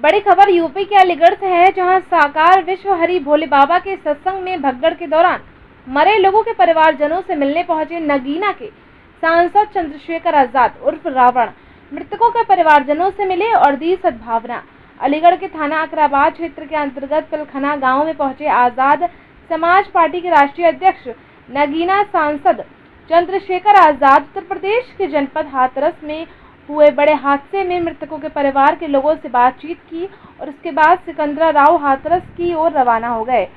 बड़ी खबर यूपी के अलीगढ़ से है, जहां साकार विश्व हरि भोले बाबा के सत्संग में भगदड़ के दौरान मरे लोगों के परिवारजनों से मिलने पहुंचे नगीना के सांसद चंद्रशेखर आजाद उर्फ रावण मृतकों के परिवारजनों से मिले और दी सद्भावना। अलीगढ़ के थाना अकराबाद क्षेत्र के अंतर्गत पिलखना गांव में पहुंचे आजाद समाज पार्टी के राष्ट्रीय अध्यक्ष नगीना सांसद चंद्रशेखर आजाद उत्तर प्रदेश के जनपद हाथरस में हुए बड़े हादसे में मृतकों के परिवार के लोगों से बातचीत की और उसके बाद सिकंदरा राव हाथरस की ओर रवाना हो गए।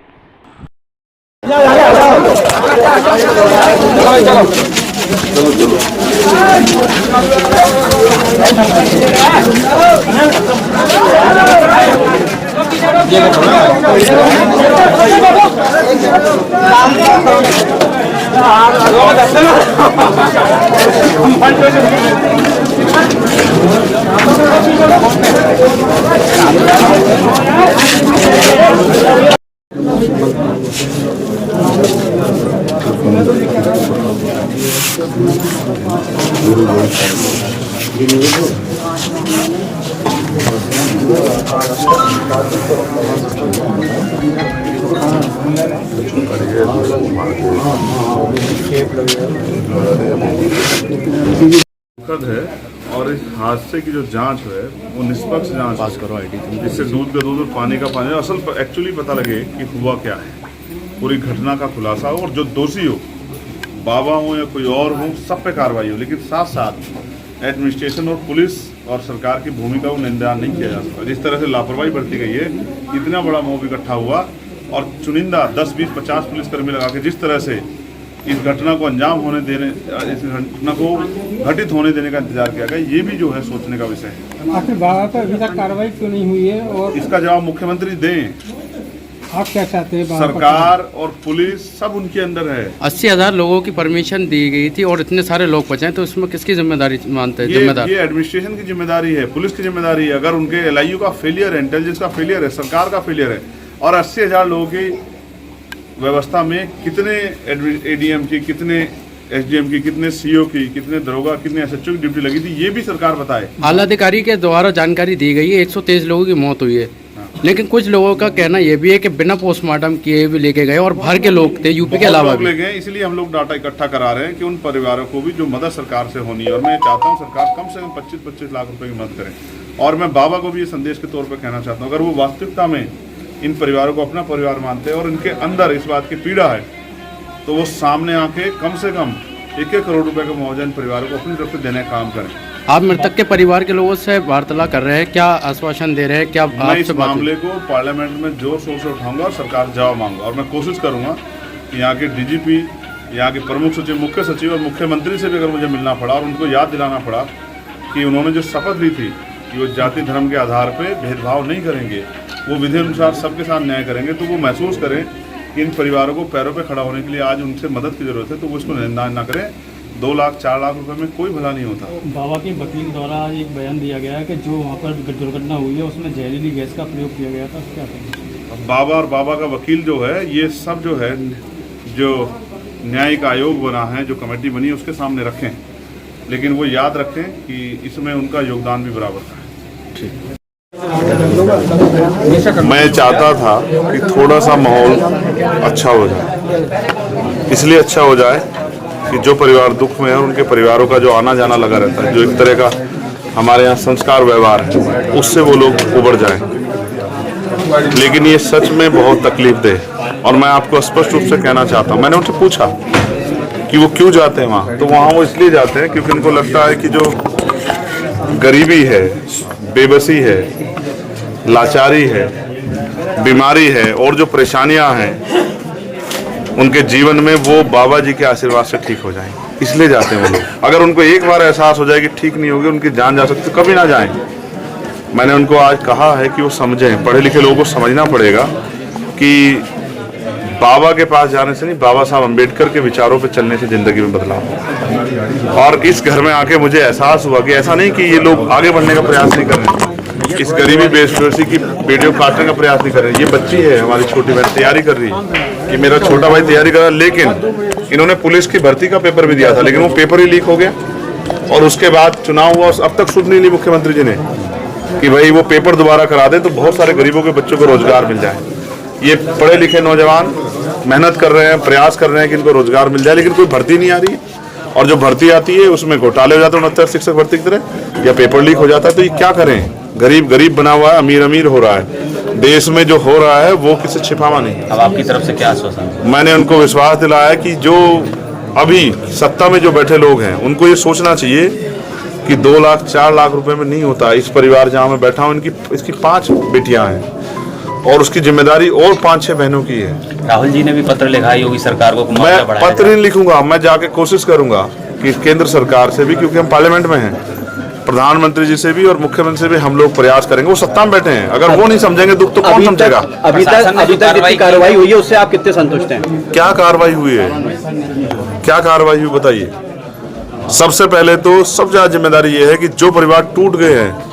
दुखद है और इस हादसे की जो जांच है वो निष्पक्ष जांच पास करो जिससे दूध का दूध और पानी का पानी असल एक्चुअली पता लगे कि हुआ क्या है, पूरी घटना का खुलासा हो और जो दोषी हो, बाबा हो या कोई और हो, सब पे कार्रवाई हो। लेकिन साथ साथ एडमिनिस्ट्रेशन और पुलिस और सरकार की भूमिका को निंदा नहीं किया जा सकता। जिस तरह से लापरवाही बरती गई है, इतना बड़ा मॉब इकट्ठा हुआ और चुनिंदा 10, 20, 50 पुलिसकर्मी लगा के जिस तरह से इस घटना को अंजाम होने देने, इस घटना को घटित होने देने का इंतजार किया गया, ये भी जो है सोचने का विषय है। आखिर बाबा पर अभी तक कार्रवाई क्यों नहीं हुई है और इसका जवाब मुख्यमंत्री दें। आप क्या चाहते हैं? सरकार और पुलिस सब उनके अंदर है। 80,000 लोगों की परमिशन दी गई थी और इतने सारे लोग बचे हैं, तो इसमें किसकी जिम्मेदारी मानते हैं? ये एडमिनिस्ट्रेशन की जिम्मेदारी है, पुलिस की जिम्मेदारी है। अगर उनके LIU का फेलियर है, इंटेलिजेंस का फेलियर है, सरकार का फेलियर है और 80,000 लोगों की व्यवस्था में कितने ADM की, कितने SDM की, कितने CO की, कितने दरोगा, कितने SHO की ड्यूटी लगी थी, ये भी सरकार बताए। आला अधिकारी के द्वारा जानकारी दी गई है 123 लोगों की मौत हुई है, लेकिन कुछ लोगों का कहना यह भी है कि बिना पोस्टमार्टम किए भी लेके गए और बाहर के लोग थे, यूपी के अलावा भी ले गए। इसलिए हम लोग डाटा इकट्ठा करा रहे हैं कि उन परिवारों को भी जो मदद सरकार से होनी है, और मैं चाहता हूँ सरकार कम से कम 25-25 लाख रुपए की मदद करें। और मैं बाबा को भी ये संदेश के तौर पर कहना चाहता हूँ, अगर वो वास्तविकता में इन परिवारों को अपना परिवार मानते हैं और इनके अंदर इस बात की पीड़ा है, तो वो सामने आके कम से कम 1-1 करोड़ रुपए का मुआवजा इन परिवारों को अपनी तरफ से देने का काम करें। आप मृतक के परिवार के लोगों से वार्तालाप कर रहे हैं, क्या आश्वासन दे रहे हैं? क्या मैं इस मामले को पार्लियामेंट में जोर शोर से उठाऊंगा और सरकार से जवाब मांगूंगा और मैं कोशिश करूंगा कि यहाँ के DGP, यहाँ के प्रमुख सचिव, मुख्य सचिव और मुख्यमंत्री से भी अगर मुझे मिलना पड़ा और उनको याद दिलाना पड़ा कि उन्होंने जो शपथ ली थी कि वो जाति धर्म के आधार पर भेदभाव नहीं करेंगे, वो विधि अनुसार सबके साथ न्याय करेंगे, तो वो महसूस करें कि इन परिवारों को पैरों पे खड़ा होने के लिए आज उनसे मदद की जरूरत है, तो वो इसको निंदा ना करें। 2 लाख 4 लाख रुपए में कोई भला नहीं होता। बाबा के वकील द्वारा एक बयान दिया गया है कि जो वहाँ पर दुर्घटना हुई है उसमें जहरीली गैस का प्रयोग किया गया था, क्या करें? बाबा और बाबा का वकील जो है, ये सब जो है, जो न्यायिक आयोग बना है, जो कमेटी बनी है, उसके सामने रखें, लेकिन वो याद रखें कि इसमें उनका योगदान भी बराबर का है। मैं चाहता था कि थोड़ा सा माहौल अच्छा हो जाए, इसलिए अच्छा हो जाए कि जो परिवार दुख में है उनके परिवारों का जो आना जाना लगा रहता है, जो एक तरह का हमारे यहाँ संस्कार व्यवहार है, उससे वो लोग उबर जाएं। लेकिन ये सच में बहुत तकलीफदेह है और मैं आपको स्पष्ट रूप से कहना चाहता हूँ, मैंने उनसे पूछा कि वो क्यों जाते हैं वहाँ, तो वहाँ वो इसलिए जाते हैं क्योंकि उनको लगता है कि जो गरीबी है, बेबसी है, लाचारी है, बीमारी है और जो परेशानियां हैं उनके जीवन में, वो बाबा जी के आशीर्वाद से ठीक हो जाएं, इसलिए जाते हैं वो लोग। अगर उनको एक बार एहसास हो जाए कि ठीक नहीं होगी, उनकी जान जा सकती, तो कभी ना जाएं। मैंने उनको आज कहा है कि वो समझें, पढ़े लिखे लोगों को समझना पड़ेगा कि बाबा के पास जाने से नहीं, बाबा साहब अम्बेडकर के विचारों पे चलने से जिंदगी में बदलाव। और इस घर में आके मुझे एहसास हुआ कि ऐसा नहीं कि ये लोग आगे बढ़ने का प्रयास नहीं कर रहे, इस गरीबी बेरोजगारी की बेटियों को काटने का प्रयास नहीं कर रहे। ये बच्ची है हमारी छोटी बहन, तैयारी कर रही है कि मेरा छोटा भाई तैयारी कर रहा है, लेकिन इन्होंने पुलिस की भर्ती का पेपर भी दिया था, लेकिन वो पेपर ही लीक हो गया और उसके बाद चुनाव हुआ, अब तक सुध नहीं ली मुख्यमंत्री जी ने। कि भाई वो पेपर दोबारा करा दें तो बहुत सारे गरीबों के बच्चों को रोजगार मिल जाए। ये पढ़े लिखे नौजवान मेहनत कर रहे हैं, प्रयास कर रहे हैं कि इनको रोजगार मिल जाए, लेकिन कोई भर्ती नहीं आ रही है। और जो भर्ती आती है उसमें घोटाले हो जाते हैं 69 शिक्षक भर्ती की तरह, या पेपर लीक हो जाता है। तो ये क्या करें, गरीब गरीब बना हुआ है, अमीर अमीर हो रहा है। देश में जो हो रहा है वो किसी छिपावा नहीं। अब आपकी तरफ से क्या आश्वासन? मैंने उनको विश्वास दिलाया कि जो अभी सत्ता में जो बैठे लोग हैं उनको ये सोचना चाहिए कि 2 लाख 4 लाख रुपए में नहीं होता। इस परिवार जहाँ मैं बैठा हूँ इसकी 5 बेटियां हैं और उसकी जिम्मेदारी और 5-6 बहनों की है। राहुल जी ने भी पत्र लिखा है योगी सरकार को, मैं पत्र नहीं लिखूंगा, मैं जाके कोशिश करूंगा कि केंद्र सरकार से भी, क्योंकि हम पार्लियामेंट में हैं, प्रधानमंत्री जी से भी और मुख्यमंत्री से भी हम लोग प्रयास करेंगे। वो सत्ता में बैठे हैं, अगर वो नहीं समझेंगे दुख तो कौन समझेगा। अभी तक जितनी कार्रवाई हुई है उससे आप कितने संतुष्ट हैं? क्या कार्रवाई हुई है, क्या कार्रवाई हुई बताइए। सबसे पहले तो सबसे ज्यादा जिम्मेदारी ये है कि जो परिवार टूट गए हैं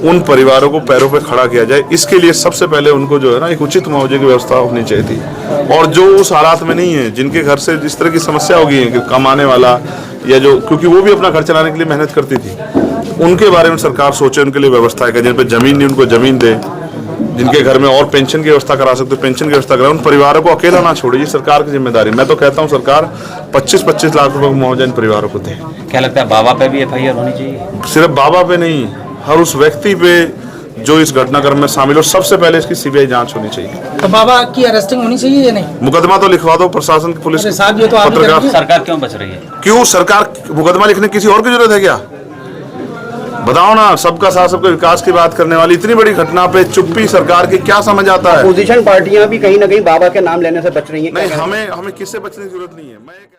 उन परिवारों को पैरों पे खड़ा किया जाए। इसके लिए सबसे पहले उनको जो है ना एक उचित मुआवजे की व्यवस्था होनी चाहिए थी। और जो उस हालात में नहीं है, जिनके घर से जिस तरह की समस्या हो गई है कि कमाने वाला या जो, क्योंकि वो भी अपना घर चलाने के लिए मेहनत करती थी, उनके बारे में सरकार सोचे, उनके लिए व्यवस्था करे। जिन पे जमीन नहीं उनको जमीन दे, जिनके घर में और पेंशन की व्यवस्था करा सकते पेंशन की व्यवस्था कराए। उन परिवारों को अकेला ना छोड़े, ये सरकार की जिम्मेदारी। मैं तो कहता हूँ सरकार 25-25 लाख रुपए का मुआवजा इन परिवारों को दे। क्या लगता है बाबा पे भी FIR होनी चाहिए? सिर्फ बाबा पे नहीं, हर उस व्यक्ति पे जो इस घटनाक्रम में शामिल हो। सबसे पहले इसकी CBI जांच होनी चाहिए। तो बाबा की अरेस्टिंग होनी चाहिए या नहीं? मुकदमा तो लिखवा दो प्रशासन की, पुलिस साहब ये तो आप पत्रकार। सरकार क्यों बच रही है? क्यों सरकार मुकदमा लिखने किसी और की जरूरत है क्या? बताओ ना, सबका साथ सबका विकास की बात करने वाली इतनी बड़ी घटना पे चुप्पी सरकार की क्या समझ आता है? अपोजिशन पार्टियां भी कहीं ना कहीं बाबा के नाम लेने से बच रही हैं। नहीं, हमें किससे बचने की जरूरत नहीं है। मैं